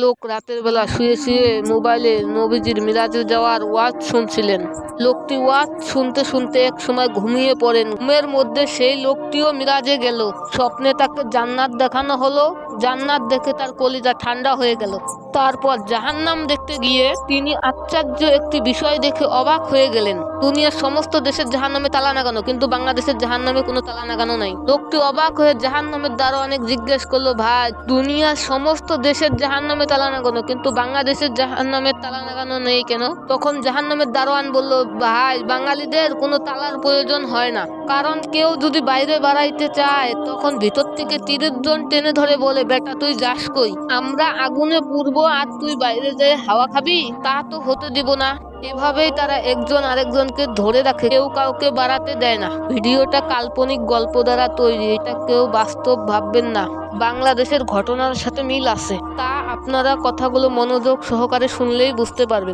লোক রাতের বেলা শুয়ে শুয়ে মোবাইলে নবীজির মিরাজে যাওয়ার ওয়াজ শুনছিলেন। লোকটি ওয়াজ শুনতে শুনতে এক সময় ঘুমিয়ে পড়েন। ঘুমের মধ্যে সেই লোকটিও মিরাজে গেল। স্বপ্নে তাকে জান্নাত দেখানো হলো। জান্নাত দেখে তার কলিজা ঠান্ডা হয়ে গেল। তারপর জাহান্নাম দেখতে গিয়ে তিনি আশ্চর্য একটি বিষয় দেখে অবাক হয়ে গেলেন। দুনিয়ার সমস্ত দেশের জাহান্নামে তালা লাগানো, কিন্তু বাংলাদেশের জাহান্নামে কোনো তালা লাগানো নাই। লোকটি অবাক হয়ে জাহান্নামের দ্বারা অনেক জিজ্ঞেস করলো, ভাই দুনিয়ার সমস্ত দেশের জাহান্নামে তালা লাগানো, কিন্তু বাংলাদেশের জাহান্নামের তালা লাগানো নেই কেন? তখন জাহান্নামের দারোয়ান বলল, ভাই বাঙালিদের কোনো তালার প্রয়োজন হয় না, কারণ কেউ যদি বাইরে বাড়াইতে চায় তখন ভিতর থেকে 30 জন টেনে ধরে বলে, বেটা তুই যাস কই, আমরা আগুনে পুড়বো আর তুই বাইরে যেয়ে হাওয়া খাবি? তা তো হতে দিব না। এভাবেই তারা একজন আরেকজনকে ধরে রাখে, কেউ কাউকে বাড়াতে দেয় না। ভিডিওটা কাল্পনিক গল্প দ্বারা তৈরি, এটা কেউ বাস্তব ভাববেন না। বাংলাদেশের ঘটনার সাথে মিল আছে, তা আপনারা কথাগুলো মনোযোগ সহকারে শুনলেই বুঝতে পারবেন।